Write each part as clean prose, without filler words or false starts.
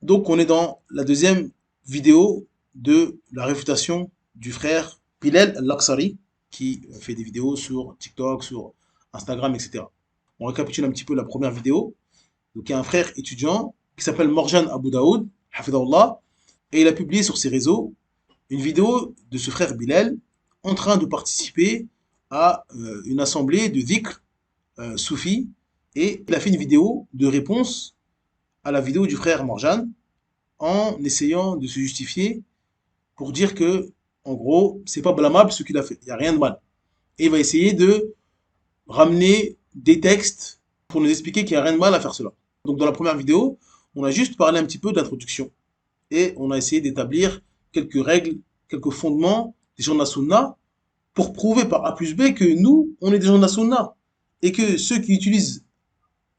Donc on est dans la deuxième vidéo de la réfutation du frère Bilal al-Aqsari qui fait des vidéos sur TikTok, sur Instagram, etc. On récapitule un petit peu la première vidéo. Donc il y a un frère étudiant qui s'appelle Morjan Abu Daoud, hafidahullah, et il a publié sur ses réseaux une vidéo de ce frère Bilal en train de participer à une assemblée de dhikr soufi, et il a fait une vidéo de réponse à la vidéo du frère Morjan en essayant de se justifier pour dire que, en gros, c'est pas blâmable ce qu'il a fait, il n'y a rien de mal. Et il va essayer de ramener des textes pour nous expliquer qu'il n'y a rien de mal à faire cela. Donc dans la première vidéo, on a juste parlé un petit peu d'introduction et on a essayé d'établir quelques règles, quelques fondements des gens de la Sunna pour prouver par A plus B que nous, on est des gens de la Sunna et que ceux qui utilisent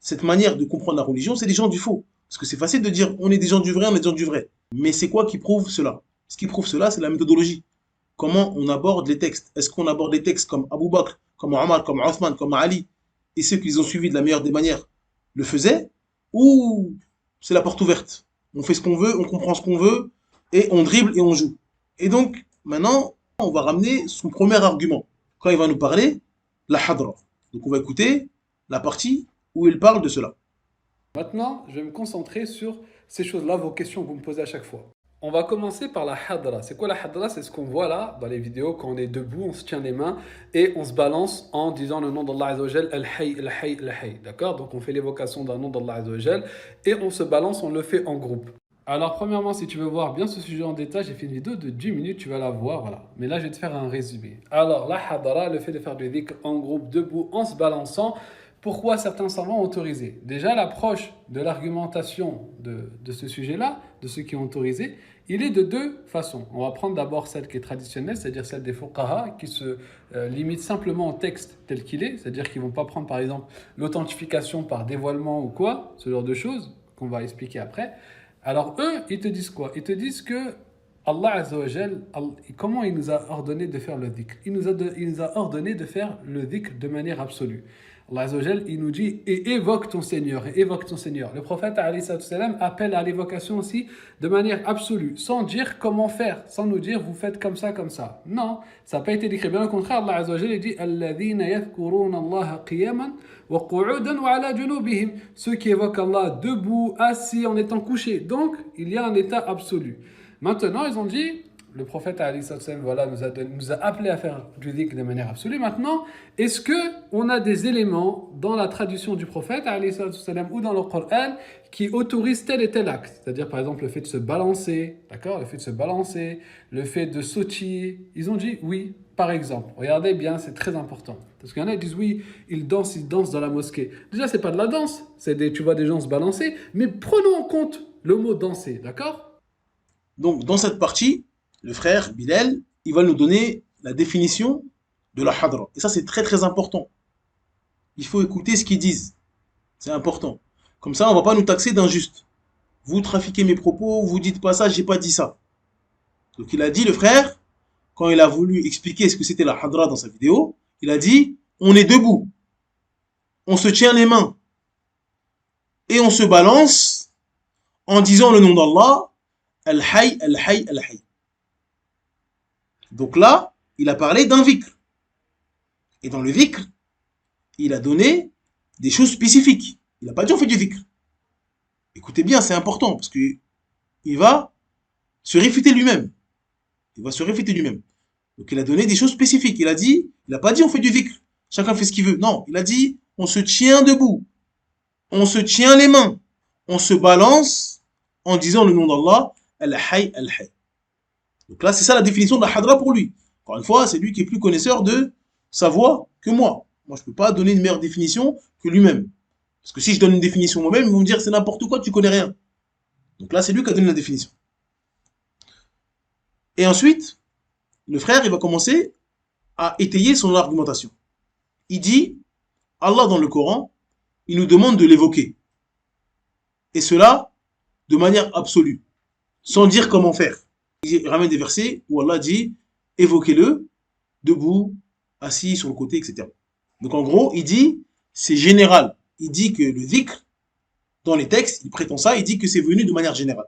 cette manière de comprendre la religion, c'est des gens du faux. Parce que c'est facile de dire on est des gens du vrai, on est des gens du vrai. Mais c'est quoi qui prouve cela? Ce qui prouve cela, c'est la méthodologie. Comment on aborde les textes? Est-ce qu'on aborde les textes comme Abu Bakr, comme Omar, comme Othman, comme Ali, et ceux qui les ont suivis de la meilleure des manières le faisaient? Ou c'est la porte ouverte? On fait ce qu'on veut, on comprend ce qu'on veut, et on dribble et on joue. Et donc, maintenant, on va ramener son premier argument. Quand il va nous parler, la hadra. Donc on va écouter la partie où il parle de cela. Maintenant, je vais me concentrer sur ces choses-là, vos questions que vous me posez à chaque fois. On va commencer par la hadra. C'est quoi la hadra? C'est ce qu'on voit là dans les vidéos quand on est debout, on se tient les mains et on se balance en disant le nom d'Allah Azza wa Jal, Al-Hayy, Al-Hayy, Al-Hayy. D'accord? Donc on fait l'évocation d'un nom d'Allah Azza wa Jal et on se balance, on le fait en groupe. Alors premièrement, si tu veux voir bien ce sujet en détail, j'ai fait une vidéo de 10 minutes, tu vas la voir, voilà. Mais là, je vais te faire un résumé. Alors la hadra, le fait de faire du dhikr en groupe, debout, en se balançant, pourquoi certains savants ont autorisé? Déjà, l'approche de l'argumentation de ce sujet-là, de ceux qui ont autorisé, il est de deux façons. On va prendre d'abord celle qui est traditionnelle, c'est-à-dire celle des fuqaha, qui se limite simplement au texte tel qu'il est, c'est-à-dire qu'ils ne vont pas prendre par exemple l'authentification par dévoilement ou quoi, ce genre de choses qu'on va expliquer après. Alors eux, ils te disent quoi? Ils te disent que Allah Azza wa Jal, comment il nous a ordonné de faire le dhikr? Il nous a ordonné de faire le dhikr de manière absolue. Allah Azza wa Jal, il nous dit et évoque ton Seigneur, et évoque ton Seigneur. Le prophète alayhi salam appelle à l'évocation aussi de manière absolue, sans dire comment faire, sans nous dire vous faites comme ça, comme ça. Non, ça n'a pas été décrit. Bien au contraire, Allah Azza wa Jal dit Alladhina yadhkuruna Allah qiyaman wa qu'udan wa ala junubihim. Ceux qui évoquent Allah debout, assis, en étant couchés. Donc, il y a un état absolu. Maintenant, ils ont dit, le prophète voilà, nous a appelé à faire du dhikr de manière absolue. Maintenant, est-ce qu'on a des éléments dans la tradition du prophète ou dans le Coran qui autorisent tel et tel acte? C'est-à-dire, par exemple, le fait de se balancer, d'accord? Le fait de se balancer, le fait de sautiller. Ils ont dit oui, par exemple. Regardez bien, c'est très important. Parce qu'il y en a qui disent oui, ils dansent dans la mosquée. Déjà, c'est pas de la danse, tu vois des gens se balancer, mais prenons en compte le mot danser, d'accord? Donc, dans cette partie, le frère Bilal, il va nous donner la définition de la hadra. Et ça, c'est très très important. Il faut écouter ce qu'ils disent. C'est important. Comme ça, on va pas nous taxer d'injuste. Vous trafiquez mes propos, vous dites pas ça, j'ai pas dit ça. Donc, il a dit, le frère, quand il a voulu expliquer ce que c'était la hadra dans sa vidéo, il a dit, on est debout, on se tient les mains et on se balance en disant le nom d'Allah, Al-Hayy, Al-Hayy, Al-Hayy. Donc là, il a parlé d'un vikr. Et dans le vikr, il a donné des choses spécifiques. Il n'a pas dit on fait du vikr. Écoutez bien, c'est important parce que il va se réfuter lui-même. Il va se réfuter lui-même. Donc il a donné des choses spécifiques. Il n'a pas dit on fait du vikr. Chacun fait ce qu'il veut. Non, il a dit on se tient debout. On se tient les mains. On se balance en disant le nom d'Allah, Al-Hayy, Al-Hayy. Donc là, c'est ça la définition de la hadra pour lui. Encore une fois, c'est lui qui est plus connaisseur de sa voix que moi. Moi, je ne peux pas donner une meilleure définition que lui-même. Parce que si je donne une définition moi-même, ils vont me dire c'est n'importe quoi, tu connais rien. Donc là, c'est lui qui a donné la définition. Et ensuite, le frère, il va commencer à étayer son argumentation. Il dit, Allah dans le Coran, il nous demande de l'évoquer. Et cela de manière absolue, sans dire comment faire. Il ramène des versets où Allah dit, évoquez-le, debout, assis sur le côté, etc. Donc en gros, il dit, c'est général. Il dit que le dhikr, dans les textes, il prétend ça, il dit que c'est venu de manière générale.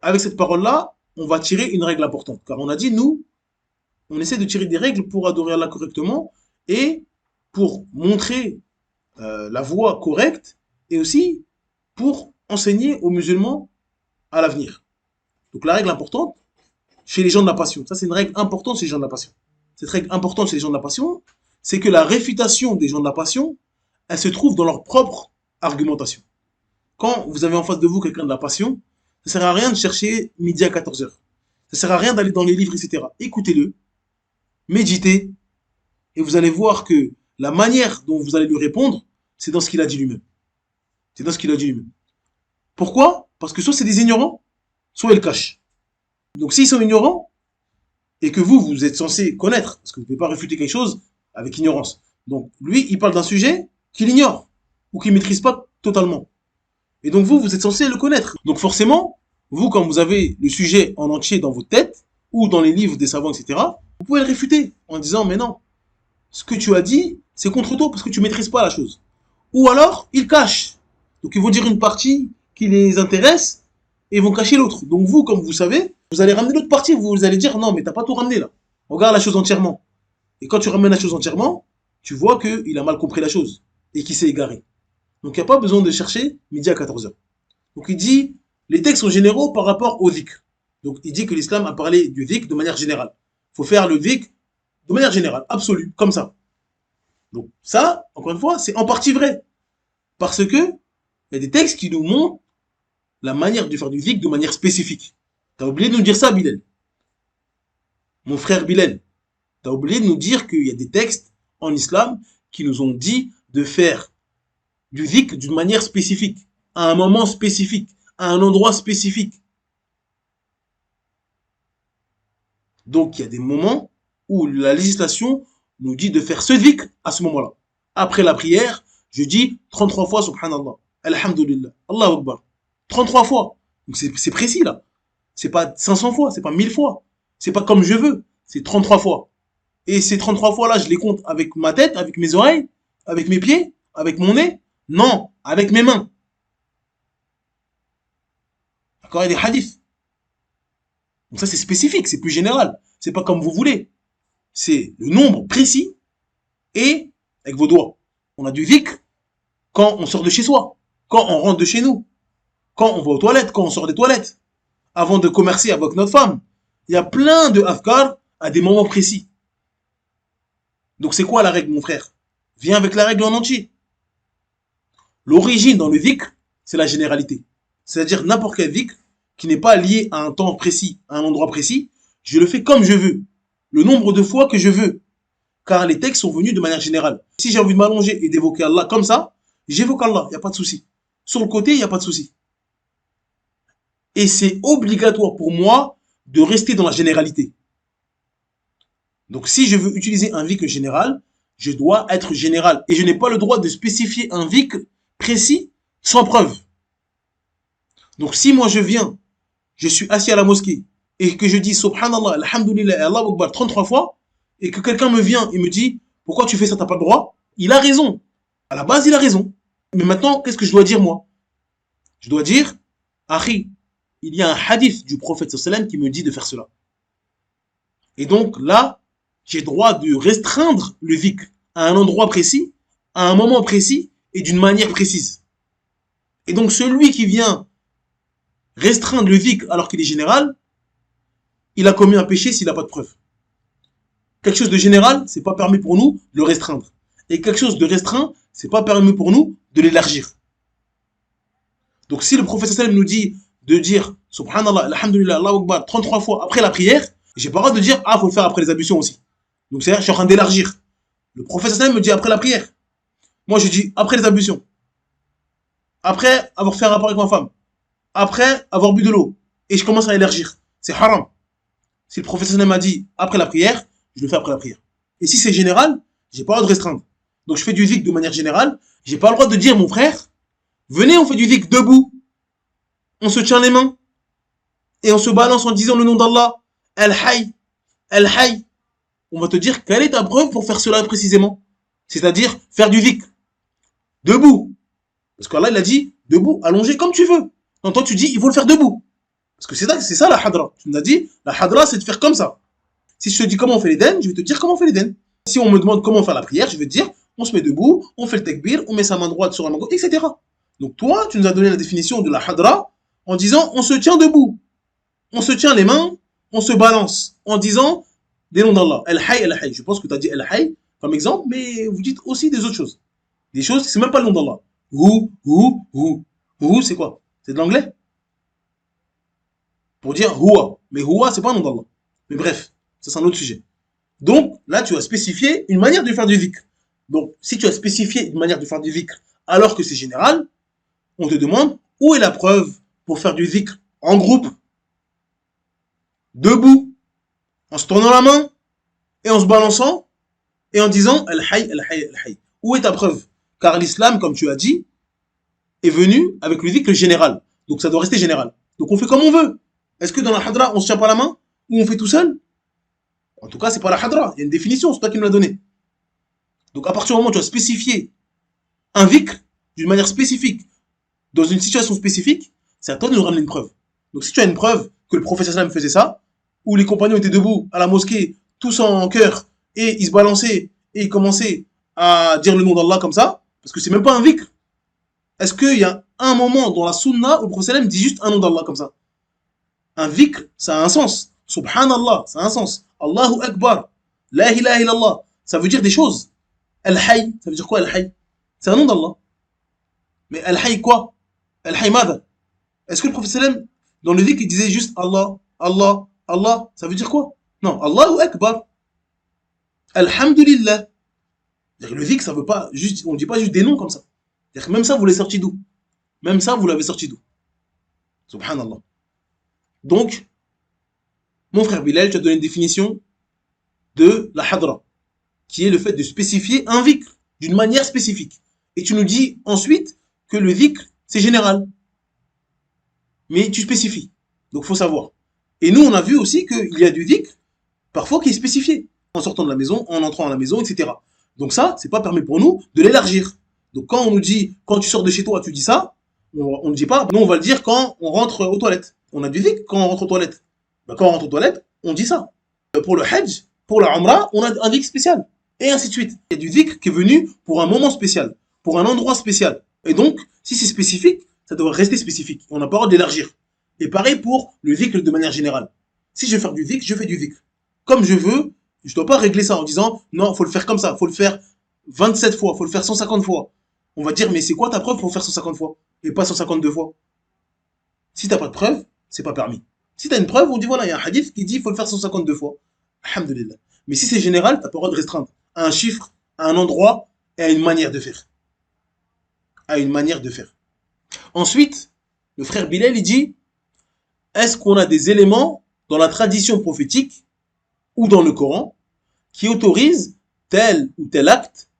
avec cette parole-là, on va tirer une règle importante. Car on a dit, nous, on essaie de tirer des règles pour adorer Allah correctement et pour montrer la voie correcte et aussi pour enseigner aux musulmans à l'avenir. Donc la règle importante chez les gens de la passion, ça c'est une règle importante chez les gens de la passion. Cette règle importante chez les gens de la passion, c'est que la réfutation des gens de la passion, elle se trouve dans leur propre argumentation. Quand vous avez en face de vous quelqu'un de la passion, ça sert à rien de chercher midi à 14h. Ça sert à rien d'aller dans les livres, etc. Écoutez-le, méditez, et vous allez voir que la manière dont vous allez lui répondre, c'est dans ce qu'il a dit lui-même. C'est dans ce qu'il a dit lui-même. Pourquoi? Parce que soit c'est des ignorants, soit ils le cachent. Donc s'ils sont ignorants, et que vous, vous êtes censé connaître, parce que vous ne pouvez pas réfuter quelque chose avec ignorance. Donc lui, il parle d'un sujet qu'il ignore, ou qu'il ne maîtrise pas totalement. Et donc vous, vous êtes censé le connaître. Donc forcément, vous, quand vous avez le sujet en entier dans votre tête, ou dans les livres des savants, etc., vous pouvez le réfuter en disant, mais non, ce que tu as dit, c'est contre toi parce que tu ne maîtrises pas la chose. Ou alors, ils cachent. Donc ils vont dire une partie qui les intéresse, et ils vont cacher l'autre. Donc vous, comme vous savez, vous allez ramener l'autre partie, vous allez dire, non, mais t'as pas tout ramené là. Regarde la chose entièrement. Et quand tu ramènes la chose entièrement, tu vois qu'il a mal compris la chose, et qu'il s'est égaré. Donc il n'y a pas besoin de chercher midi à 14h. Donc il dit, les textes sont généraux par rapport au dhikr. Donc il dit que l'islam a parlé du dhikr de manière générale. Il faut faire le dhikr de manière générale, absolue, comme ça. Donc ça, encore une fois, c'est en partie vrai. Parce que il y a des textes qui nous montrent la manière de faire du dhikr de manière spécifique. T'as oublié de nous dire ça, Bilal. Mon frère Bilal. T'as oublié de nous dire qu'il y a des textes en islam qui nous ont dit de faire du dhikr d'une manière spécifique, à un moment spécifique, à un endroit spécifique. Donc il y a des moments où la législation nous dit de faire ce dhikr à ce moment-là. Après la prière, je dis 33 fois subhanallah, alhamdulillah, Allahu Akbar. 33 fois. Donc c'est précis là. C'est pas 500 fois, c'est pas 1000 fois. C'est pas comme je veux, c'est 33 fois. Et ces 33 fois là, je les compte avec ma tête, avec mes oreilles, avec mes pieds, avec mon nez. Non, avec mes mains. D'accord, il y a des hadiths. Donc ça c'est spécifique, c'est plus général. C'est pas comme vous voulez. C'est le nombre précis et avec vos doigts. On a du dhikr quand on sort de chez soi, quand on rentre de chez nous, quand on va aux toilettes, quand on sort des toilettes, avant de commercer avec notre femme. Il y a plein de afkar à des moments précis. Donc c'est quoi la règle, mon frère? Viens avec la règle en entier. L'origine dans le dhikr, c'est la généralité. C'est-à-dire n'importe quel dhikr qui n'est pas lié à un temps précis, à un endroit précis, je le fais comme je veux. Le nombre de fois que je veux. Car les textes sont venus de manière générale. Si j'ai envie de m'allonger et d'évoquer Allah comme ça, j'évoque Allah, il n'y a pas de souci. Sur le côté, il n'y a pas de souci. Et c'est obligatoire pour moi de rester dans la généralité. Donc si je veux utiliser un dhikr général, je dois être général. Et je n'ai pas le droit de spécifier un dhikr précis sans preuve. Donc si moi je viens, je suis assis à la mosquée, et que je dis subhanallah, alhamdulillah, et Allahu Akbar 33 fois, et que quelqu'un me vient et me dit pourquoi tu fais ça, t'as pas le droit, il a raison. À la base, il a raison. Mais maintenant, qu'est-ce que je dois dire moi? Je dois dire, Akhi, il y a un hadith du prophète sallam qui me dit de faire cela. Et donc là, j'ai droit de restreindre le dhikr à un endroit précis, à un moment précis et d'une manière précise. Et donc celui qui vient restreindre le dhikr alors qu'il est général, il a commis un péché s'il n'a pas de preuve. Quelque chose de général, c'est pas permis pour nous de le restreindre. Et quelque chose de restreint, c'est pas permis pour nous de l'élargir. Donc si le prophète sallam nous dit de dire subhanallah, alhamdulillah, Allahu Akbar 33 fois après la prière, j'ai pas le droit de dire ah faut le faire après les ablutions aussi. Donc c'est-à-dire je suis en train d'élargir. Le prophète sallam me dit après la prière. Moi je dis après les ablutions. Après avoir fait un rapport avec ma femme. Après avoir bu de l'eau. Et je commence à élargir. C'est haram. Si le prophète sallam m'a dit après la prière, je le fais après la prière. Et si c'est général, j'ai pas le droit de restreindre. Donc je fais du dhikr de manière générale. J'ai pas le droit de dire mon frère, venez on fait du dhikr debout. On se tient les mains. Et on se balance en disant le nom d'Allah. Al-Hayy. Al-Hayy. On va te dire quelle est ta preuve pour faire cela précisément. C'est-à-dire faire du dhikr. Debout. Parce qu'Allah il a dit debout, allongé comme tu veux. Donc toi tu dis il faut le faire debout. Parce que c'est ça la hadra. Tu nous as dit, la hadra, c'est de faire comme ça. Si je te dis comment on fait les den, je vais te dire comment on fait les den. Si on me demande comment faire la prière, je vais te dire, on se met debout, on fait le takbir, on met sa main droite sur la main gauche, etc. Donc toi, tu nous as donné la définition de la hadra en disant, on se tient debout. On se tient les mains, on se balance en disant des noms d'Allah. El-Hay, El-Hay. Je pense que tu as dit El-Hay comme exemple, mais vous dites aussi des autres choses. Des choses, c'est même pas le nom d'Allah. Hu, c'est quoi? C'est de l'anglais? Pour dire Huwa. Mais Huwa, c'est pas un nom d'Allah. Mais bref, ça c'est un autre sujet. Donc, là, tu as spécifié une manière de faire du dhikr. Donc, si tu as spécifié une manière de faire du dhikr alors que c'est général, on te demande où est la preuve pour faire du dhikr en groupe, debout, en se tournant la main et en se balançant et en disant Al-Hayy, Al-Hayy, Al-Hayy. Où est ta preuve? Car l'islam, comme tu as dit, est venu avec le dhikr général. Donc ça doit rester général. Donc on fait comme on veut. Est-ce que dans la hadra, on se tient pas la main? Ou on fait tout seul? En tout cas, c'est pas la hadra. Il y a une définition, c'est toi qui me l'as donné. Donc à partir du moment où tu as spécifié un dhikr d'une manière spécifique, dans une situation spécifique, c'est à toi de nous ramener une preuve. Donc si tu as une preuve que le prophète sallam faisait ça, où les compagnons étaient debout à la mosquée, tous en chœur, et ils se balançaient, et ils commençaient à dire le nom d'Allah comme ça, parce que c'est même pas un dhikr. Est-ce qu'il y a un moment dans la sunna où le prophète sallam dit juste un nom d'Allah comme ça? Un dhikr, ça a un sens. Subhanallah, ça a un sens. Allahu Akbar. La ilaha illallah. Ça veut dire des choses. Al-Hayy, ça veut dire quoi Al-Hayy? C'est un nom d'Allah. Mais Al-Hayy quoi? Al-Hayy mada? Est-ce que le prophète sallam, dans le dhikr, il disait juste Allah, Allah, Allah? Ça veut dire quoi? Non, Allahu Akbar. Alhamdulillah. Le dhikr, ça veut pas juste, on dit pas juste des noms comme ça. Même ça, vous l'avez sorti d'où? Même ça, vous l'avez sorti d'où? Subhanallah. Donc, mon frère Bilal, tu as donné une définition de la hadra, qui est le fait de spécifier un dhikr d'une manière spécifique. Et tu nous dis ensuite que le dhikr, c'est général. Mais tu spécifies. Donc, il faut savoir. Et nous, on a vu aussi qu'il y a du dhikr, parfois, qui est spécifié. En sortant de la maison, en entrant à la maison, etc. Donc ça, c'est pas permis pour nous de l'élargir. Donc quand on nous dit, quand tu sors de chez toi, tu dis ça, on ne dit pas, nous on va le dire quand on rentre aux toilettes. On a du dhikr quand on rentre aux toilettes. Ben, quand on rentre aux toilettes, on dit ça. Pour le hajj, pour la umrah, on a un dhikr spécial. Et ainsi de suite. Il y a du dhikr qui est venu pour un moment spécial, pour un endroit spécial. Et donc, si c'est spécifique, ça doit rester spécifique. On n'a pas le droit d'élargir. Et pareil pour le dhikr de manière générale. Si je veux faire du dhikr, je fais du dhikr. Comme je veux, je ne dois pas régler ça en disant, non, il faut le faire comme ça, il faut le faire 27 fois, il faut le faire 150 fois. On va dire, mais c'est quoi ta preuve pour faire 150 fois et pas 152 fois? Si t'as pas de preuve, c'est pas permis. Si t'as une preuve, on dit voilà, il y a un hadith qui dit il faut le faire 152 fois. Alhamdulillah. Mais si c'est général, t'as pas le droit de restreindre à un chiffre, à un endroit et à une manière de faire. À une manière de faire. Ensuite, le frère Bilal, il dit, est-ce qu'on a des éléments dans la tradition prophétique ou dans le Coran qui autorisent tel ou tel acte,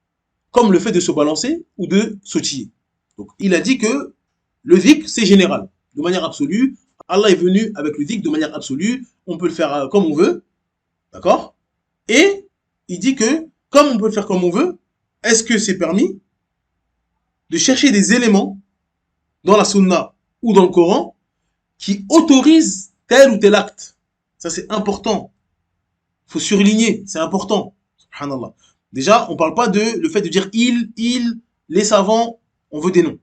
comme le fait de se balancer ou de sautiller? Donc, il a dit que le dhikr, c'est général, de manière absolue. Allah est venu avec le dhikr de manière absolue. On peut le faire comme on veut. D'accord? Et il dit que, comme on peut le faire comme on veut, est-ce que c'est permis de chercher des éléments dans la sunna ou dans le Coran qui autorisent tel ou tel acte? Ça, c'est important. Il faut surligner, c'est important. Subhanallah. Déjà, on ne parle pas de le fait de dire il, les savants, on veut des noms.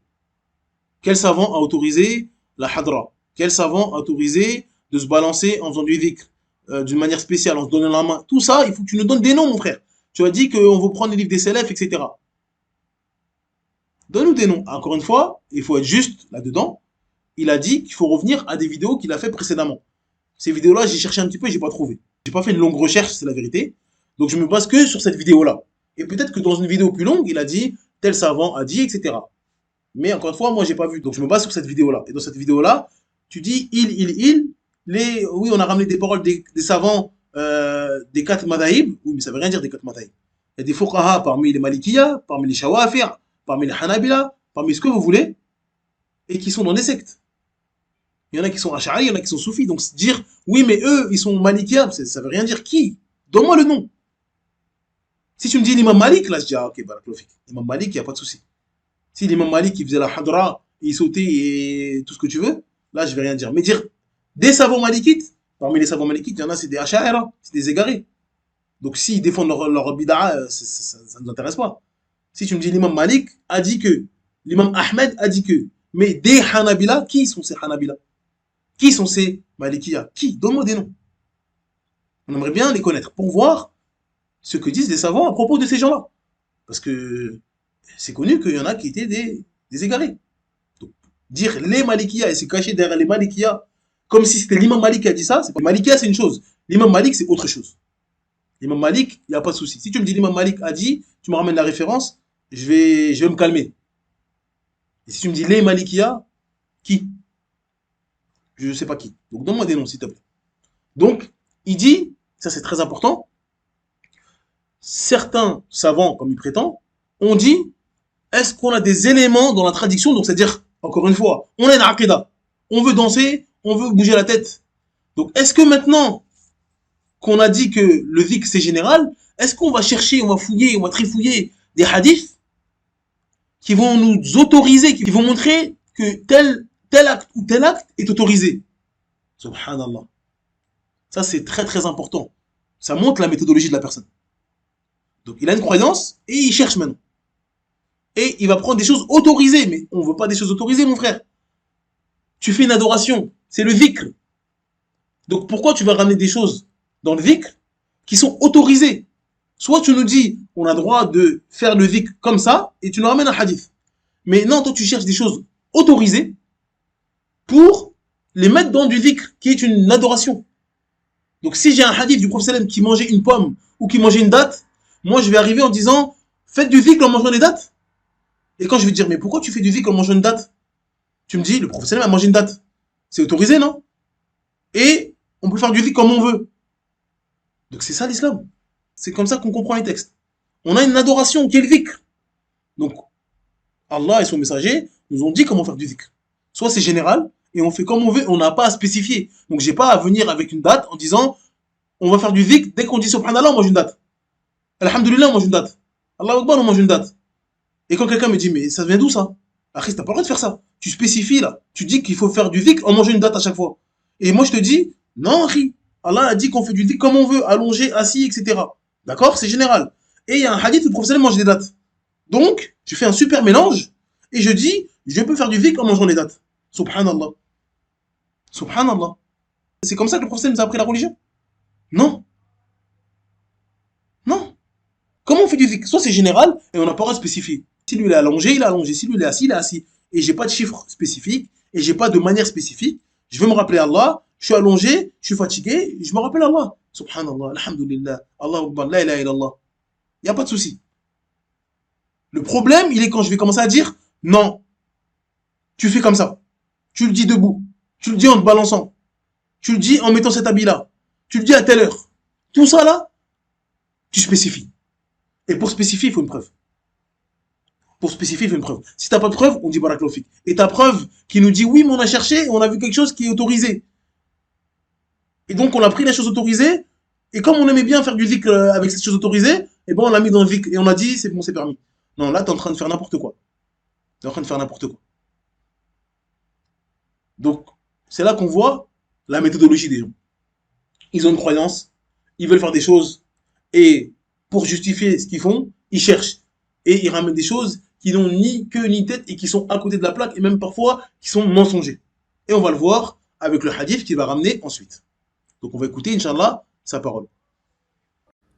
Quel savant a autorisé la hadra? Quel savant a autorisé de se balancer en faisant du dhikr d'une manière spéciale, en se donnant la main? Tout ça, il faut que tu nous donnes des noms, mon frère. Tu as dit qu'on veut prendre les livres des salafs, etc. Donne-nous des noms. Encore une fois, il faut être juste là-dedans. Il a dit qu'il faut revenir à des vidéos qu'il a fait précédemment. Ces vidéos-là, j'ai cherché un petit peu et j'ai pas trouvé. J'ai pas fait une longue recherche, c'est la vérité. Donc je me base que sur cette vidéo-là. Et peut-être que dans une vidéo plus longue, il a dit, tel savant a dit, etc. Mais encore une fois, moi, j'ai pas vu. Donc je me base sur cette vidéo-là. Et dans cette vidéo-là, tu dis, oui, on a ramené des paroles des savants des 4 madhaïb. Oui, mais ça veut rien dire des 4 madhaïb. Il y a des fuqaha parmi les Malikiya, parmi les Shawafi', parmi les Hanabila, parmi ce que vous voulez, et qui sont dans des sectes. Il y en a qui sont Ash'ari, il y en a qui sont Soufis. Donc dire, oui, mais eux, ils sont Malikiya, ça veut rien dire qui. Donne-moi le nom. Si tu me dis l'imam Malik, là je dis, ah ok, barakallahu. L'imam Malik, il n'y a pas de souci. Si l'imam Malik, il faisait la hadra, il sautait et tout ce que tu veux, là je vais rien dire. Mais dire Des savants malikites, parmi les savants malikites, il y en a, c'est des asha'ira, c'est des égarés. Donc s'ils défendent leur bid'a, ça ne nous intéresse pas. Si tu me dis l'imam Malik a dit que, l'imam Ahmed a dit que, mais des Hanabila, qui sont ces Hanabila? Qui sont ces Malikiya? Qui? Donne-moi des noms. On aimerait bien les connaître pour voir ce que disent les savants à propos de ces gens-là. Parce que c'est connu qu'il y en a qui étaient des égarés. Donc, dire les Malikiya et se cacher derrière les Malikiya comme si c'était l'imam Malik qui a dit ça, c'est pas... Malikiya c'est une chose, l'imam Malik c'est autre chose. L'imam Malik, il n'y a pas de souci. Si tu me dis l'imam Malik a dit, tu me ramènes la référence, je vais me calmer. Et si tu me dis les Malikiya, qui? Je ne sais pas qui. Donc donne-moi des noms s'il te plaît. Donc, il dit, ça c'est très important, certains savants, comme il prétend, ont dit, est-ce qu'on a des éléments dans la tradition, donc c'est-à-dire, encore une fois, on a une aqidah, on veut danser, on veut bouger la tête. Donc, est-ce que maintenant qu'on a dit que le dhikr c'est général, est-ce qu'on va chercher, on va fouiller, on va trifouiller des hadiths qui vont nous autoriser, qui vont montrer que tel acte ou tel acte est autorisé? Subhanallah. Ça, c'est très très important. Ça montre la méthodologie de la personne. Donc, il a une croyance et il cherche maintenant. Et il va prendre des choses autorisées. Mais on ne veut pas des choses autorisées, mon frère. Tu fais une adoration. C'est le dhikr. Donc, pourquoi tu vas ramener des choses dans le dhikr qui sont autorisées? Soit tu nous dis, on a droit de faire le dhikr comme ça, et tu nous ramènes un hadith. Mais non, toi, tu cherches des choses autorisées pour les mettre dans du dhikr, qui est une adoration. Donc, si j'ai un hadith du prophète qui mangeait une pomme ou qui mangeait une date, moi, je vais arriver en disant, faites du dhikr en mangeant des dates. Et quand je vais dire, mais pourquoi tu fais du dhikr en mangeant une date? Tu me dis, le prophète a mangé une date. C'est autorisé, non? Et on peut faire du dhikr comme on veut. Donc, c'est ça l'islam. C'est comme ça qu'on comprend les textes. On a une adoration qui est le dhikr. Donc, Allah et son messager nous ont dit comment faire du dhikr. Soit c'est général, et on fait comme on veut, on n'a pas à spécifier. Donc, j'ai pas à venir avec une date en disant, on va faire du dhikr, dès qu'on dit subhanallah, on mange une date. Alhamdulillah, on mange une date. Allah Akbar, on mange une date. Et quand quelqu'un me dit, mais ça vient d'où ça? Après, t'as pas le droit de faire ça. Tu spécifies là. Tu dis qu'il faut faire du dhikr en mangeant une date à chaque fois. Et moi, je te dis, non, Ri. Allah a dit qu'on fait du dhikr comme on veut, allongé, assis, etc. D'accord? C'est général. Et il y a un hadith où le professeur mange des dates. Donc, je fais un super mélange et je dis, je peux faire du dhikr en mangeant les dates. Subhanallah. Subhanallah. C'est comme ça que le professeur nous a appris la religion? Non. Non. Comment on fait du dhikr? Soit c'est général et on n'a pas le droit de spécifier. Si lui il est allongé, il est allongé. Si lui il est assis, il est assis. Et j'ai pas de chiffre spécifique et j'ai pas de manière spécifique. Je veux me rappeler Allah, je suis allongé, je suis fatigué, je me rappelle Allah. Subhanallah, alhamdulillah, Allah Akbar, la ilaha illallah. Il n'y a pas de souci. Le problème, il est quand je vais commencer à dire, non, tu fais comme ça. Tu le dis debout. Tu le dis en te balançant. Tu le dis en mettant cet habit-là. Tu le dis à telle heure. Tout ça là, tu spécifies. Et pour spécifier, il faut une preuve. Pour spécifier, il faut une preuve. Si t'as pas de preuve, on dit barakallahu fik. Et ta preuve qui nous dit oui, mais on a cherché et on a vu quelque chose qui est autorisé. Et donc on a pris la chose autorisée. Et comme on aimait bien faire du dhikr avec cette chose autorisée, et ben on l'a mis dans le dhikr et on a dit c'est bon, c'est permis. Non, là t'es en train de faire n'importe quoi. T'es en train de faire n'importe quoi. Donc c'est là qu'on voit la méthodologie des gens. Ils ont une croyance, ils veulent faire des choses et pour justifier ce qu'ils font, ils cherchent et ils ramènent des choses qui n'ont ni queue ni tête et qui sont à côté de la plaque et même parfois qui sont mensongers. Et on va le voir avec le hadith qu'il va ramener ensuite. Donc on va écouter, Inch'Allah, sa parole.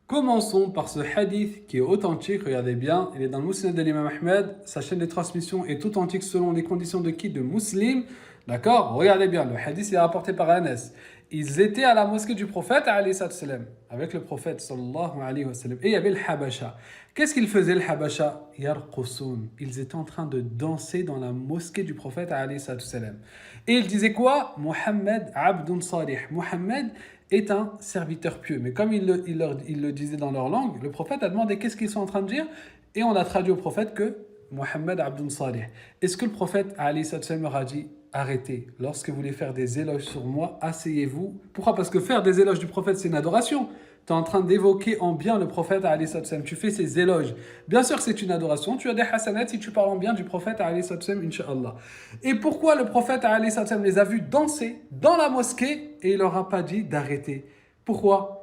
Commençons par ce hadith qui est authentique, regardez bien, il est dans le Musnad de l'imam Ahmed, sa chaîne de transmission est authentique selon les conditions de qui? De Muslim, d'accord? Regardez bien, le hadith est rapporté par Anas. Ils étaient à la mosquée du prophète, alayhi salam, avec le prophète, sallallahu alayhi wa sallam, et il y avait le Habasha. Qu'est-ce qu'ils faisaient, le Habasha? Yarqusun. Ils étaient en train de danser dans la mosquée du prophète, alayhi salam. Et ils disaient quoi? Muhammad abdun salih. Muhammad est un serviteur pieux. Mais comme il le disait dans leur langue, le prophète a demandé qu'est-ce qu'ils sont en train de dire, et on a traduit au prophète que Muhammad abdun salih. Est-ce que le prophète, alayhi salam, leur a dit arrêtez. Lorsque vous voulez faire des éloges sur moi, asseyez-vous. Pourquoi? Parce que faire des éloges du prophète, c'est une adoration. Tu es en train d'évoquer en bien le prophète, alayhi salam. Tu fais ses éloges. Bien sûr que c'est une adoration. Tu as des hasanats si tu parles en bien du prophète, alayhi salam, incha'Allah. Et pourquoi le prophète, alayhi salam, les a vus danser dans la mosquée et il leur a pas dit d'arrêter? Pourquoi?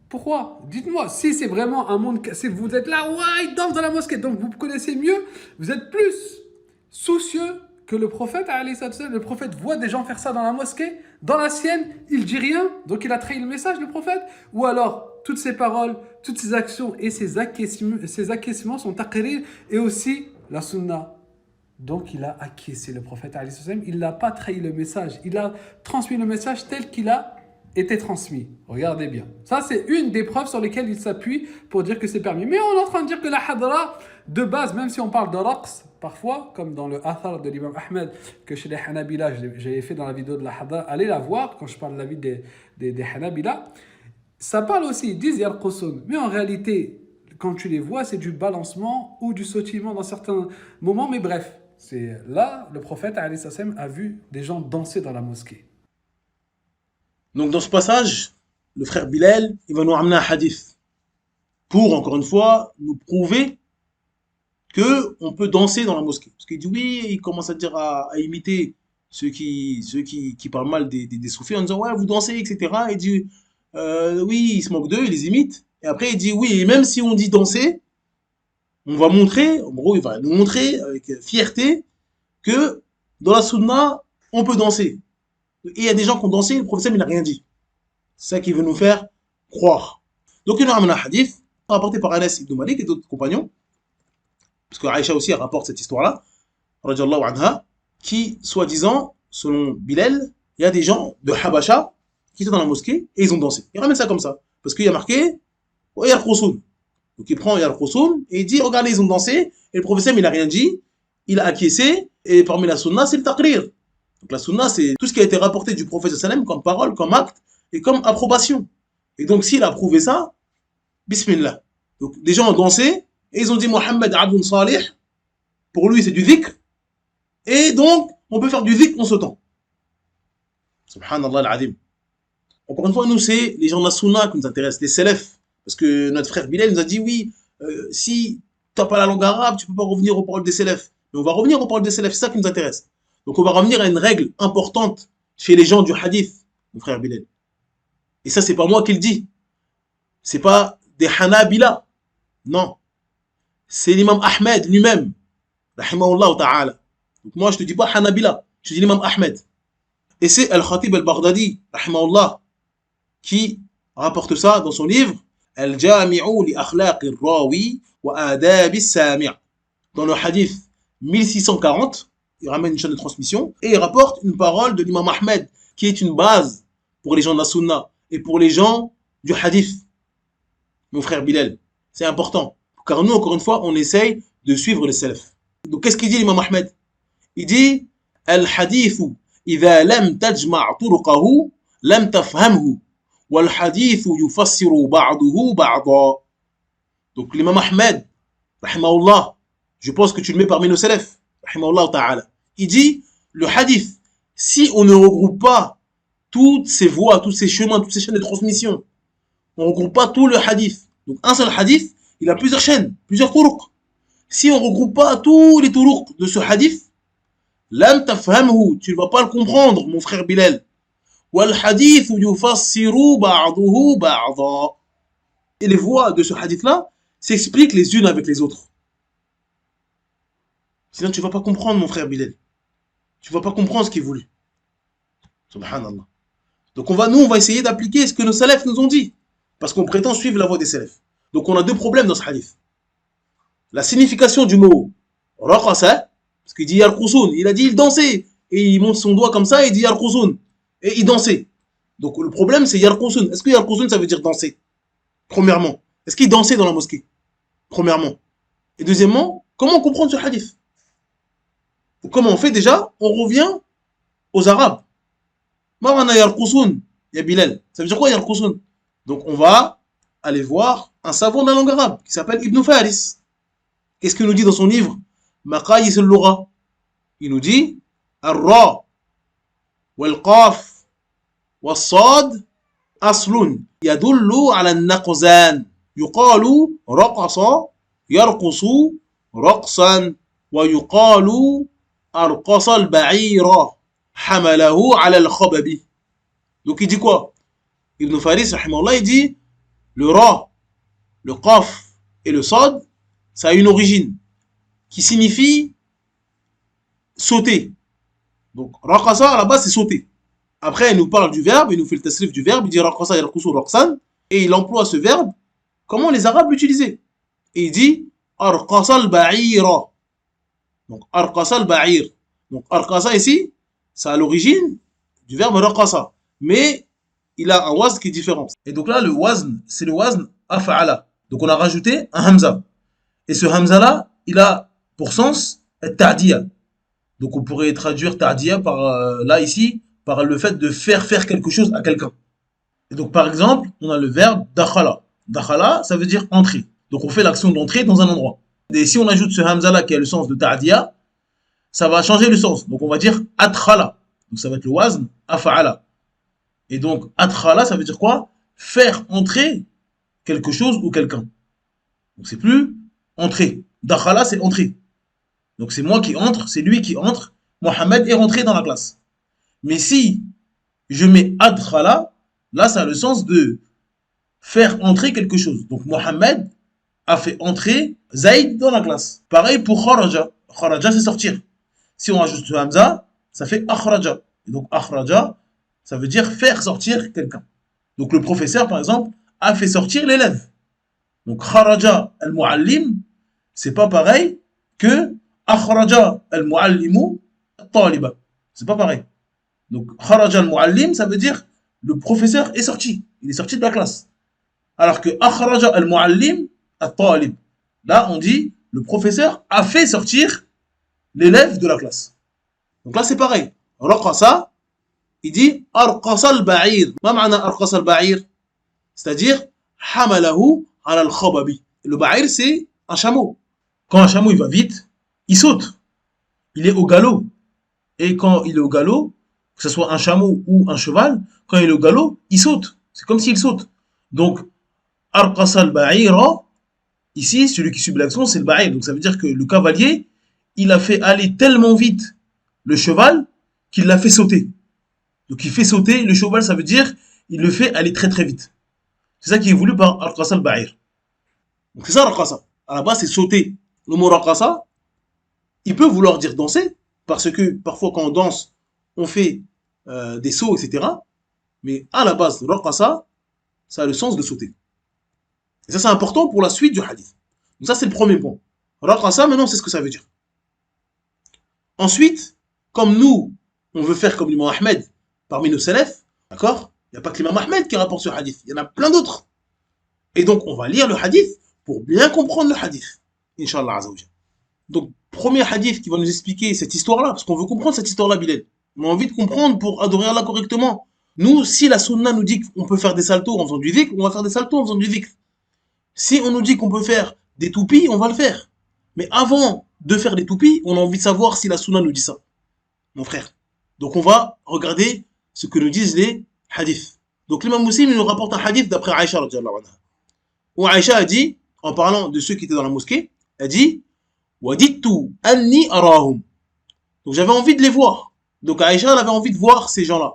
Pourquoi? Dites-moi, si c'est vraiment un monde, si vous êtes là, ouais, ils dansent dans la mosquée, donc vous connaissez mieux, vous êtes plus soucieux que le prophète, alayhi salam. Le prophète voit des gens faire ça dans la mosquée, dans la sienne, il dit rien, donc il a trahi le message, le prophète. Ou alors, toutes ses paroles, toutes ses actions et ses acquiescements sont taqrir et aussi la sunna. Donc il a acquiescé, le prophète, alayhi salam. Il n'a pas trahi le message, il a transmis le message tel qu'il a été transmis. Regardez bien. Ça, c'est une des preuves sur lesquelles il s'appuie pour dire que c'est permis. Mais on est en train de dire que la hadra, de base, même si on parle de raqs, parfois, comme dans le athar de l'imam Ahmed, que chez les Hanabila, j'ai fait dans la vidéo de la hadra, allez la voir, quand je parle de la vie des Hanabila, ça parle aussi, ils disent yarqusun. Mais en réalité, quand tu les vois, c'est du balancement ou du sautillement dans certains moments. Mais bref, c'est là, le prophète, alayhi salam, a vu des gens danser dans la mosquée. Donc dans ce passage, le frère Bilal, il va nous ramener un hadith pour, encore une fois, nous prouver que on peut danser dans la mosquée. Parce qu'il dit oui, il commence à dire à imiter ceux qui parlent mal des soufis en disant ouais, vous dansez, etc. Il dit oui, il se moque d'eux, il les imite. Et après, il dit oui, et même si on dit danser, on va montrer, en gros, il va nous montrer avec fierté que dans la sunna, on peut danser. Et il y a des gens qui ont dansé, le prophète il n'a rien dit. C'est ça qu'il veut nous faire croire. Donc il nous ramène un hadith rapporté par Anas ibn Malik et d'autres compagnons, parce que Aïcha aussi rapporte cette histoire-là, radiallahu anha, qui, soi-disant, selon Bilal, il y a des gens de Habasha qui sont dans la mosquée et ils ont dansé. Il ramène ça comme ça, parce qu'il y a marqué Yar Khosoun. Donc il prend Yar Khosoun et il dit regardez, ils ont dansé, et le prophète il n'a rien dit, il a acquiescé, et parmi la sunna, c'est le taqrir. Donc la sunna, c'est tout ce qui a été rapporté du prophète sallam comme parole, comme acte et comme approbation. Et donc s'il a prouvé ça, bismillah. Donc les gens ont dansé et ils ont dit Mohammed Abdun Salih, pour lui c'est du dhikr, et donc on peut faire du dhikr en ce temps. Subhanallah al-Adim. Encore une fois, nous c'est les gens de la sunna qui nous intéressent, les salafs. Parce que notre frère Bilal nous a dit oui, si tu n'as pas la langue arabe, tu ne peux pas revenir aux paroles des salafs. Mais on va revenir aux paroles des salafs, c'est ça qui nous intéresse. Donc on va revenir à une règle importante chez les gens du hadith, mon frère Bilal. Et ça, c'est pas moi qui le dis. C'est pas des Hanabila. Non. C'est l'imam Ahmed lui-même. Rahimahullah ta'ala. Donc moi, je te dis pas Hanabila. Je te dis l'imam Ahmed. Et c'est Al-Khatib al-Baghdadi, rahimahullah, qui rapporte ça dans son livre Al-Jami'u li akhlaq al-rawi wa adab al-sami'. Dans le hadith 1640, il ramène une chaîne de transmission et il rapporte une parole de l'imam Ahmed qui est une base pour les gens de la sunna et pour les gens du hadith. Mon frère Bilal, c'est important. Car nous, encore une fois, on essaye de suivre les salaf. Donc qu'est-ce qu'il dit l'imam Ahmed? Il dit Al-hadithu idha lam tajma' turuqahu lam tafhamhu wal hadithu yufassiru ba'duhu ba'da. Donc l'imam Ahmed, rahimahullah, je pense que tu le mets parmi nos salaf. Il dit, le hadith, si on ne regroupe pas toutes ces voies, tous ces chemins, toutes ces chaînes de transmission, on ne regroupe pas tout le hadith. Donc un seul hadith, il a plusieurs chaînes, plusieurs turuq. Si on ne regroupe pas tous les turuq de ce hadith, lam tafhamhu, tu ne vas pas le comprendre, mon frère Bilal. Wal hadith yufassiru ba'duhu ba'da. Et les voies de ce hadith-là s'expliquent les unes avec les autres. Sinon, tu ne vas pas comprendre, mon frère Bilal. Tu ne vas pas comprendre ce qui est voulu. Subhanallah. Donc, nous, on va essayer d'appliquer ce que nos salafs nous ont dit. Parce qu'on prétend suivre la voie des salafs. Donc, on a deux problèmes dans ce hadith. La signification du mot raqasa, parce qu'il dit yarqusun, il a dit il dansait. Et il monte son doigt comme ça et il dit yarqusun. Et il dansait. Donc, le problème, c'est yarqusun. Est-ce que yarqusun, ça veut dire danser? Premièrement. Est-ce qu'il dansait dans la mosquée? Premièrement. Et deuxièmement, comment comprendre ce hadith? Comment on fait déjà? On revient aux Arabes. Mamana yarqusun, ya Bilal. Ça veut dire quoi yarqusun? Donc on va aller voir un savant de la langue arabe qui s'appelle Ibn Faris. Qu'est-ce qu'il nous dit dans son livre Maqayis al-Lugha? Il nous dit Ar-Ra والقاف والصاد أصل يدل على النقزان يقال رقص يرقص رقصا ويقال أرقص البعير حمله على الخبب. Donc il dit quoi? Ibn Faris, rahimahullah, il dit le ra, le qaf et le sad, ça a une origine qui signifie sauter. Donc raqasa à la base c'est sauter. Après il nous parle du verbe, il nous fait le tasrif du verbe, il dit raqasa yarqusu raqsan et il emploie ce verbe comment les arabes l'utilisaient. Et il dit arqasa al-ba'ira. Donc arqasa al-ba'ir. Donc arqasa ici, ça a l'origine du verbe raqasa, mais il a un wazn qui est différent. Et donc là le wazn, c'est le wazn af'ala. Donc on a rajouté un hamza. Et ce hamza là, il a pour sens ta'diya. Donc on pourrait traduire ta'diya par là ici par le fait de faire quelque chose à quelqu'un. Et donc par exemple, on a le verbe dakhala. Dakhala, ça veut dire entrer. Donc on fait l'action d'entrer dans un endroit. Et si on ajoute ce hamza là qui a le sens de ta'diya, ça va changer le sens. Donc on va dire adkhala. Donc ça va être le wazn af'ala. Et donc adkhala, ça veut dire quoi? Faire entrer quelque chose ou quelqu'un. Donc c'est plus entrer. Dakhala, c'est entrer. Donc c'est moi qui entre, c'est lui qui entre. Mohamed est rentré dans la classe. Mais si je mets adkhala, là ça a le sens de faire entrer quelque chose. Donc Mohamed a fait entrer Zaïd dans la classe. Pareil pour kharaja. Kharaja c'est sortir. Si on ajoute le hamza, ça fait akhraja. Et donc akhraja, ça veut dire faire sortir quelqu'un. Donc le professeur par exemple a fait sortir l'élève. Donc kharaja al-muallim, c'est pas pareil que akhraja al-muallimu al-taliba. C'est pas pareil. Donc kharaja al-muallim, ça veut dire le professeur est sorti. Il est sorti de la classe. Alors que akhraja al-muallim al-talib, là on dit le professeur a fait sortir l'élève de la classe. Donc là c'est pareil. Raqasa, il dit arqasa al-ba'ir. Ma ma'na arqasa al-ba'ir? C'est-à-dire hamalahu ala al-khababi. Le ba'ir c'est un chameau. Quand un chameau il va vite, il saute. Il est au galop. Et quand il est au galop, que ce soit un chameau ou un cheval, quand il est au galop, il saute. C'est comme s'il saute. Donc arqasa al-ba'ira, ici celui qui subit l'action c'est le ba'ir. Donc ça veut dire que le cavalier il a fait aller tellement vite le cheval qu'il l'a fait sauter. Donc il fait sauter le cheval, ça veut dire il le fait aller très très vite. C'est ça qui est voulu par Arqasa al-Ba'ir. Donc c'est ça Raqasa. À la base c'est sauter. Le mot Raqasa, il peut vouloir dire danser, parce que parfois quand on danse, on fait des sauts, etc. Mais à la base, Raqasa, ça a le sens de sauter. Et ça c'est important pour la suite du hadith. Donc ça c'est le premier point. Raqasa, maintenant c'est ce que ça veut dire. Ensuite, comme nous, on veut faire comme l'imam Ahmed parmi nos salafs, d'accord? Il n'y a pas que l'imam Ahmed qui rapporte ce hadith, il y en a plein d'autres. Et donc, on va lire le hadith pour bien comprendre le hadith. Inch'Allah Azzawajal. Donc, premier hadith qui va nous expliquer cette histoire-là, parce qu'on veut comprendre cette histoire-là, Bilal. On a envie de comprendre pour adorer Allah correctement. Nous, si la sunna nous dit qu'on peut faire des saltos en faisant du dhikr, on va faire des saltos en faisant du dhikr. Si on nous dit qu'on peut faire des toupies, on va le faire. Mais avant de faire des toupies, on a envie de savoir si la sunna nous dit ça, mon frère. Donc on va regarder ce que nous disent les hadiths. Donc l'imam Muslim nous rapporte un hadith d'après Aïcha radhiyallahu anha. Où Aïcha a dit, en parlant de ceux qui étaient dans la mosquée, elle dit Wadittu anni arahum. Donc j'avais envie de les voir. Donc Aïcha elle avait envie de voir ces gens-là.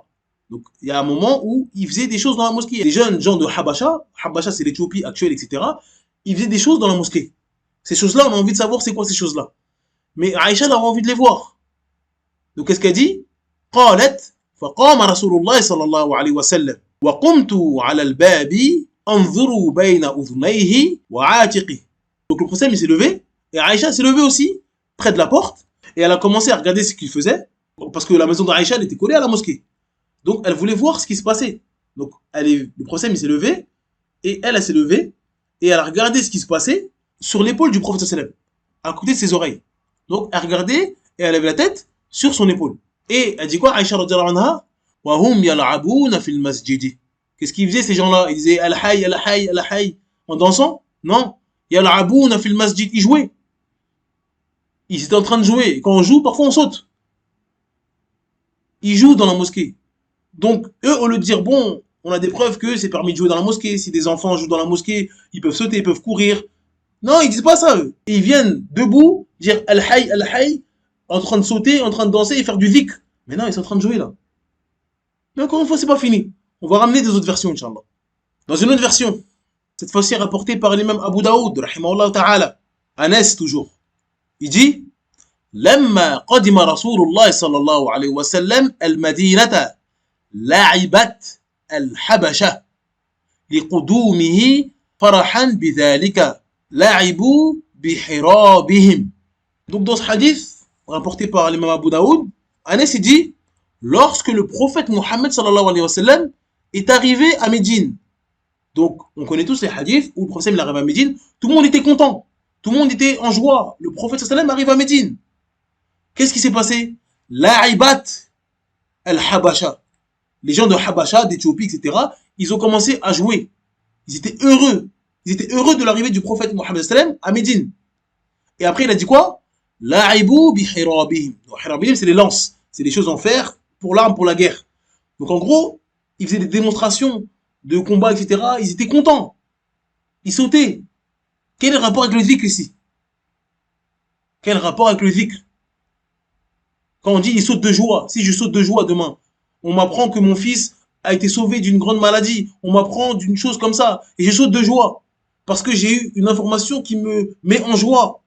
Donc il y a un moment où ils faisaient des choses dans la mosquée. Les jeunes gens de Habasha, Habasha c'est l'Éthiopie actuelle, etc. Ils faisaient des choses dans la mosquée. Ces choses-là, on a envie de savoir c'est quoi ces choses-là. Mais Aïcha elle avait envie de les voir. Donc qu'est-ce qu'elle dit? قالت فقام رسول الله صلى الله عليه وسلم وقمت على الباب انظر بين أذنيه وعاتقه. Donc le prophète il s'est levé et Aïcha s'est levée aussi près de la porte et elle a commencé à regarder ce qu'il faisait parce que la maison d'Aïcha elle était collée à la mosquée. Donc elle voulait voir ce qui se passait. Donc le prophète il s'est levé et elle s'est levée et elle a regardé ce qui se passait sur l'épaule du prophète sallallahu alayhi wa sallam, à côté de ses oreilles. Donc elle regardait et elle avait la tête sur son épaule. Et elle dit quoi, Aïcha radhiyallahu anha? Wa hum yal'abuna fil masjidi. Qu'est-ce qu'ils faisaient ces gens-là? Ils disaient al-hayy, al-hayy, al-hayy en dansant? Non. Yal'abuna fil masjid. Ils jouaient. Ils étaient en train de jouer. Et quand on joue, parfois on saute. ils jouent dans la mosquée. Donc, eux, au lieu de dire, bon, on a des preuves que c'est permis de jouer dans la mosquée. Si des enfants jouent dans la mosquée, ils peuvent sauter, ils peuvent courir. Non, ils disent pas ça, eux. Et ils viennent debout, dire Al-Hayy, en train de sauter, en train de danser et faire du dhikr. Mais non, ils sont en train de jouer là. Mais encore une fois, c'est pas fini. On va ramener des autres versions, Inch'Allah. Dans une autre version, cette fois-ci rapportée par l'imam Abu Daoud, rahimahullah ta'ala, Anas toujours. Il dit لما قدم رسول الله صلى الله عليه وسلم المدينة لعبت الحبشة لقدومه فرحا بذلك لعبوا بحرابهم. Donc dans ce hadith rapporté par l'imam Abu Daoud, Anas dit lorsque le prophète Mohammed sallallahu alayhi wa sallam est arrivé à Médine. Donc on connaît tous les hadiths où le prophète il arrive à Médine, tout le monde était content, tout le monde était en joie. Le prophète sallallahu alayhi wa sallam arrive à Médine. Qu'est-ce qui s'est passé? La'ibat al-Habasha. Les gens de Habasha, d'Éthiopie, etc., ils ont commencé à jouer. Ils étaient heureux. Ils étaient heureux de l'arrivée du prophète Mohammed sallam à Médine. Et après, il a dit quoi? La'ibu bi hirabihim. Hirabihim, c'est les lances. C'est les choses en fer pour l'arme, pour la guerre. Donc en gros, ils faisaient des démonstrations de combat, etc. Ils étaient contents. Ils sautaient. Quel est le rapport avec le dhikr ici? Quel rapport avec le dhikr? Quand on dit il saute de joie, si je saute de joie demain, on m'apprend que mon fils a été sauvé d'une grande maladie, on m'apprend d'une chose comme ça, et je saute de joie, parce que j'ai eu une information qui me met en joie.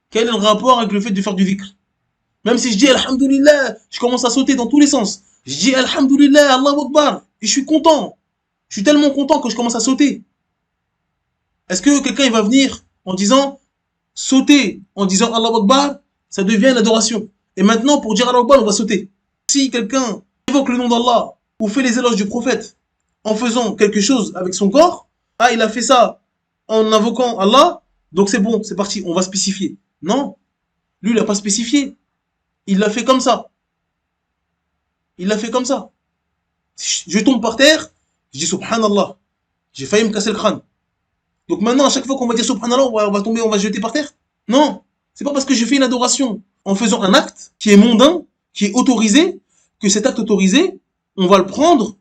Quel est le rapport avec le fait de faire du dhikr? Même si je dis Alhamdulillah, je commence à sauter dans tous les sens. Je dis Alhamdulillah, Allahu Akbar, et je suis content. Je suis tellement content que je commence à sauter. Est-ce que quelqu'un il va venir en disant sauter, en disant Allahu Akbar, ça devient une adoration? Et maintenant, pour dire Allahu Akbar, on va sauter. Si quelqu'un évoque le nom d'Allah ou fait les éloges du prophète en faisant quelque chose avec son corps, ah, il a fait ça en invoquant Allah, donc c'est bon, c'est parti, on va spécifier. Non, lui, il n'a pas spécifié. Il l'a fait comme ça. Il l'a fait comme ça. Je tombe par terre, je dis Subhanallah. J'ai failli me casser le crâne. Donc maintenant, à chaque fois qu'on va dire Subhanallah, on va tomber, on va se jeter par terre. Non, c'est pas parce que je fais une adoration en faisant un acte qui est mondain, qui est autorisé, que cet acte autorisé, on va le prendre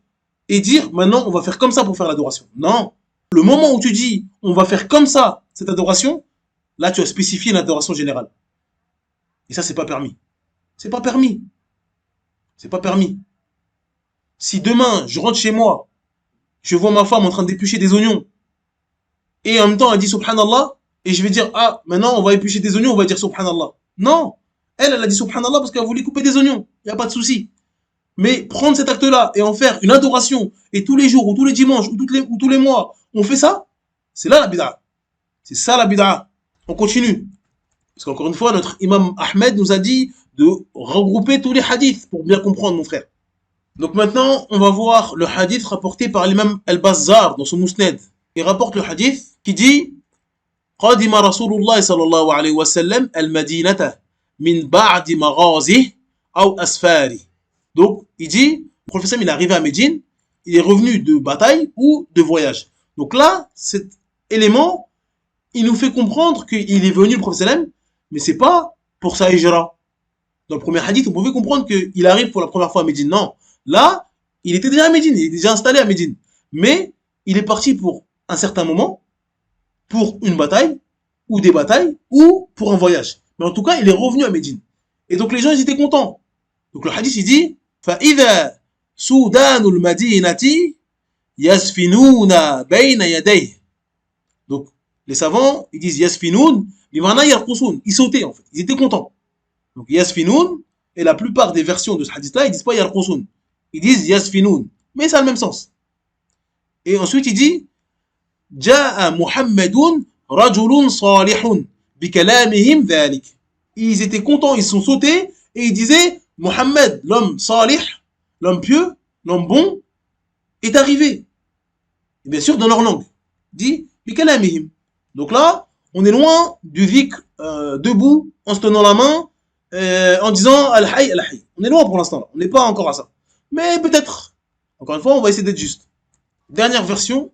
et dire maintenant on va faire comme ça pour faire l'adoration. Non. Le moment où tu dis on va faire comme ça cette adoration, là tu as spécifié une adoration générale. Et ça c'est pas permis. C'est pas permis. C'est pas permis. Si demain je rentre chez moi, je vois ma femme en train d'éplucher des oignons et en même temps elle dit Subhanallah et je vais dire ah maintenant on va éplucher des oignons, on va dire Subhanallah. Non. Elle a dit Subhanallah parce qu'elle voulait couper des oignons. Il n'y a pas de souci. Mais prendre cet acte-là et en faire une adoration, et tous les jours, ou tous les dimanches, ou tous les mois, on fait ça, c'est là la bid'a. C'est ça la bid'a. On continue. Parce qu'encore une fois, notre imam Ahmed nous a dit de regrouper tous les hadiths pour bien comprendre, mon frère. Donc maintenant, on va voir le hadith rapporté par l'imam Al-Bazzar dans son Mousned. Il rapporte le hadith qui dit قدم رسول الله صلى الله عليه وسلم المدينة من بعد مغازه أو أسفاره. Donc, il dit, le professeur, il est arrivé à Médine, il est revenu de bataille ou de voyage. Donc là, cet élément, il nous fait comprendre qu'il est venu, le professeur, mais c'est pas pour sa hijra. Dans le premier hadith, vous pouvez comprendre qu'il arrive pour la première fois à Médine. Non. Là, il était déjà à Médine, il est déjà installé à Médine. Mais, il est parti pour un certain moment, pour une bataille, ou des batailles, ou pour un voyage. Mais en tout cas, il est revenu à Médine. Et donc les gens, ils étaient contents. Donc le hadith, il dit فَإِذَا سُودَانُ الْمَدِينَةِ يَسْفِنُونَ بَيْنَ يَدَيْهِ. Donc les savants, ils disent يَسْفِنُونَ بِمَعْنَا يَرْقُصُونَ. Ils sautaient en fait, ils étaient contents. Donc يَسْفِنُونَ, et la plupart des versions de ce hadith-là, ils disent pas يَرْقُصُونَ. Ils disent يَسْفِنُونَ. Mais ça a le même sens. Et ensuite, il dit جاء محمد رجل صالح بكلامهم ذلك. Ils étaient contents, ils sont sautés et ils disaient Mohammed, l'homme salih, l'homme pieux, l'homme bon, est arrivé. Et bien sûr, dans leur langue. Dit bikalamihim. Donc là, on est loin du dhikr debout, en se tenant la main, en disant al-hayy, al-hayy. On est loin pour l'instant, là. On n'est pas encore à ça. Mais peut-être. Encore une fois, on va essayer d'être juste. Dernière version,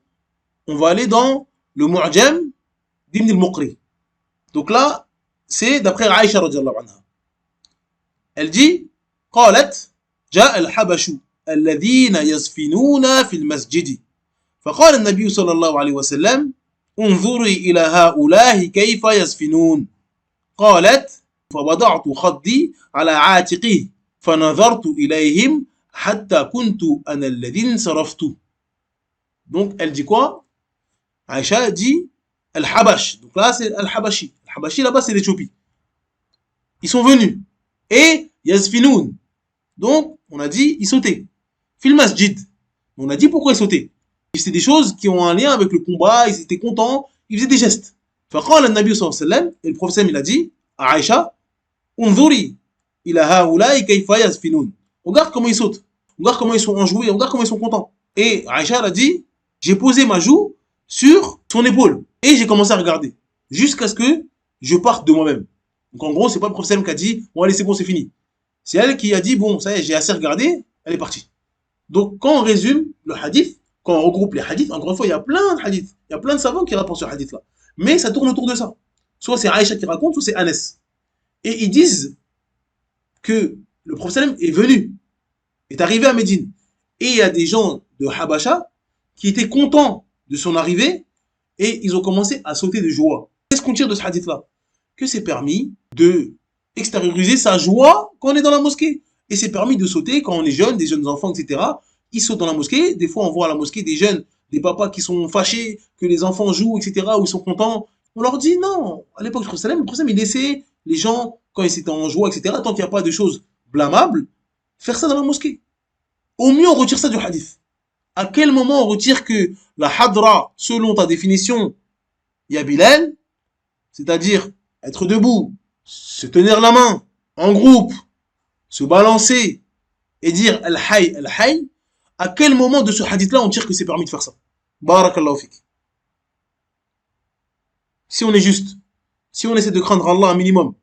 on va aller dans le Mu'jam d'Ibn al-Muqri. Donc là, c'est d'après Aïcha radhiyallahu anha. Elle dit قالت جاء الحبش الذين يزفنون في المسجد فقال النبي صلى الله عليه وسلم انظري إلى هؤلاء كيف يزفنون قالت فوضعت خدي على عاتقه فنظرت إليهم حتى كنت أنا الذي انصرفت. Donc elle dit quoi? Aïcha dit Al-Habash. Donc là c'est Al-Habashi. Al-Habashi là-bas c'est l'Éthiopie. Ils sont venus. Et Yazfinoun. Donc on a dit ils sautaient. Fil masjid. On a dit pourquoi ils sautaient. C'était des choses qui ont un lien avec le combat, ils étaient contents, ils faisaient des gestes. فقال النبي صلى الله عليه وسلم, et le prophète il a dit à Aïcha, انظري إلى هؤلاء كيف يزفنون. Regarde comment ils sautent, regarde comment ils sont enjoués, regarde comment ils sont contents. Et Aïcha elle a dit, j'ai posé ma joue sur son épaule et j'ai commencé à regarder jusqu'à ce que je parte de moi-même. Donc en gros, c'est pas le prophète qui a dit, bon allez c'est bon c'est fini. C'est elle qui a dit, bon ça y est j'ai assez regardé, elle est partie. Donc quand on résume le hadith, quand on regroupe les hadiths, encore une fois, il y a plein de hadiths, il y a plein de savants qui rapportent ce hadith-là. Mais ça tourne autour de ça. Soit c'est Aïcha qui raconte, soit c'est Anas. Et ils disent que le prophète est venu, est arrivé à Médine. Et il y a des gens de Habasha qui étaient contents de son arrivée et ils ont commencé à sauter de joie. Qu'est-ce qu'on tire de ce hadith-là? Que c'est permis de extérioriser sa joie quand on est dans la mosquée. Et c'est permis de sauter quand on est jeune, des jeunes enfants, etc. Ils sautent dans la mosquée. Des fois, on voit à la mosquée des jeunes, des papas qui sont fâchés que les enfants jouent, etc., ou ils sont contents. On leur dit non. À l'époque du prophète, il laissait les gens, quand ils étaient en joie, etc., tant qu'il n'y a pas de choses blâmables, faire ça dans la mosquée. Au mieux, on retire ça du hadith. À quel moment on retire que la hadra, selon ta définition, il y a Bilal, c'est-à-dire être debout, se tenir la main, en groupe, se balancer et dire Al-Hayy, Al-Hayy, à quel moment de ce hadith-là on tire que c'est permis de faire ça? Barakallahu fik. Si on est juste, si on essaie de craindre Allah un minimum,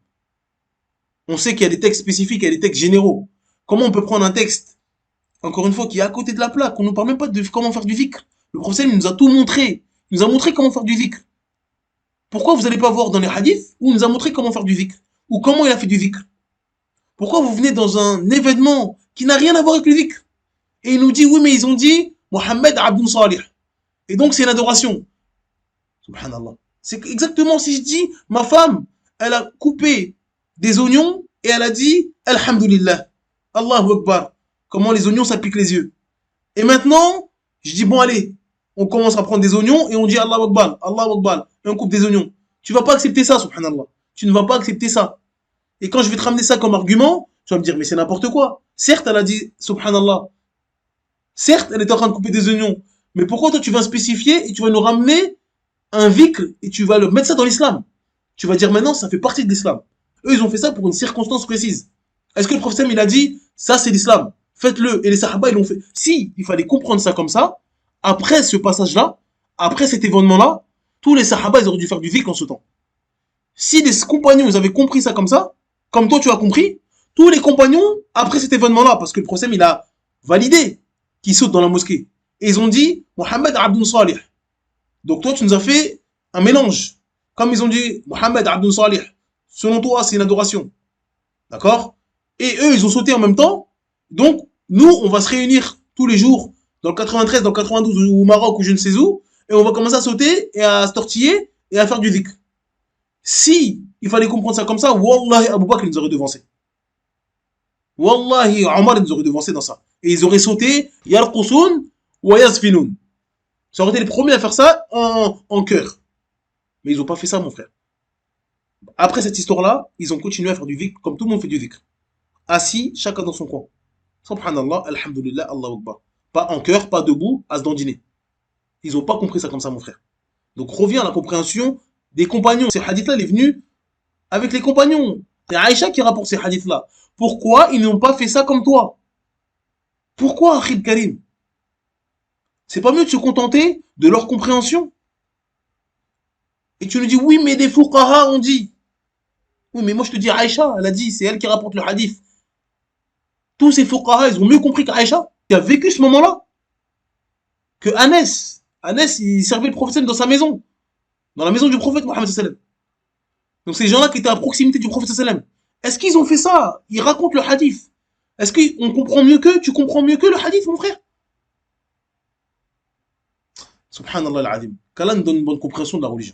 on sait qu'il y a des textes spécifiques, il y a des textes généraux. Comment on peut prendre un texte, encore une fois, qui est à côté de la plaque, on ne nous parle même pas de comment faire du dhikr. Le prophète nous a tout montré. Il nous a montré comment faire du dhikr. Pourquoi vous n'allez pas voir dans les hadiths où il nous a montré comment faire du dhikr? Ou comment il a fait du dhikr? Pourquoi vous venez dans un événement qui n'a rien à voir avec le dhikr? Et il nous dit, oui, mais ils ont dit Mohammed Abdul Salih. Et donc, c'est une adoration. Subhanallah. C'est exactement si je dis, ma femme, elle a coupé des oignons et elle a dit, Alhamdulillah, Allahu Akbar. Comment les oignons s'appliquent les yeux. Et maintenant, je dis, bon, allez, on commence à prendre des oignons et on dit Allahu Akbar, Allahu Akbar. Et on coupe des oignons. Tu vas pas accepter ça, subhanallah. Tu ne vas pas accepter ça. Et quand je vais te ramener ça comme argument, tu vas me dire, mais c'est n'importe quoi. Certes, elle a dit, subhanallah. Certes, elle est en train de couper des oignons. Mais pourquoi toi, tu vas spécifier et tu vas nous ramener un dhikr et tu vas le mettre ça dans l'islam? Tu vas dire maintenant, ça fait partie de l'islam. Eux, ils ont fait ça pour une circonstance précise. Est-ce que le prophète, il a dit, ça, c'est l'islam? Faites-le. Et les sahaba, ils l'ont fait. Si, il fallait comprendre ça comme ça. Après ce passage-là, après cet événement-là, tous les sahaba, ils auraient dû faire du dhikr en ce temps. Si les compagnons, ils avaient compris ça, comme toi, tu as compris, tous les compagnons, après cet événement-là, parce que le prophète, il a validé qu'ils sautent dans la mosquée. Et ils ont dit, Mohammed Abdul Salih. Donc toi, tu nous as fait un mélange. Comme ils ont dit, Mohammed Abdul Salih. Selon toi, c'est une adoration. D'accord? Et eux, ils ont sauté en même temps. Donc, nous, on va se réunir tous les jours, dans le 93, dans le 92, ou au Maroc, ou je ne sais où, et on va commencer à sauter, et à se tortiller, et à faire du dhikr. Si il fallait comprendre ça comme ça, Wallahi, Abu Bakr, ils nous aurait devancé. Wallahi, Omar, ils nous aurait devancé dans ça. Et ils auraient sauté, Yarqusun, wa Yazfinun. Ça aurait été les premiers à faire ça en cœur. Mais ils n'ont pas fait ça, mon frère. Après cette histoire-là, ils ont continué à faire du dhikr, comme tout le monde fait du dhikr. Assis, chacun dans son coin. Subhanallah, alhamdulillah, Allahu Akbar. Pas en cœur, pas debout, à se dandiner. Ils n'ont pas compris ça comme ça, mon frère. Donc reviens à la compréhension des compagnons. Ces hadiths-là, il est venu avec les compagnons. C'est Aïcha qui rapporte ces hadiths-là. Pourquoi ils n'ont pas fait ça comme toi? Pourquoi, Akhil Karim? C'est pas mieux de se contenter de leur compréhension? Et tu nous dis, oui, mais des fuqaha ont dit. Oui, mais moi je te dis, Aïcha, elle a dit, c'est elle qui rapporte le hadith. Tous ces fuqaha, ils ont mieux compris qu'Aïcha, qui a vécu ce moment-là, que Anas. Anas, il servait le prophète dans sa maison. Dans la maison du prophète Mohammed sallam. Donc ces gens-là qui étaient à proximité du prophète sallam. Est-ce qu'ils ont fait ça? Ils racontent le hadith. Est-ce qu'on comprend mieux qu'eux? Tu comprends mieux que le hadith, mon frère? Subhanallah al-Azim. Qu'Allah nous donne une bonne compréhension de la religion.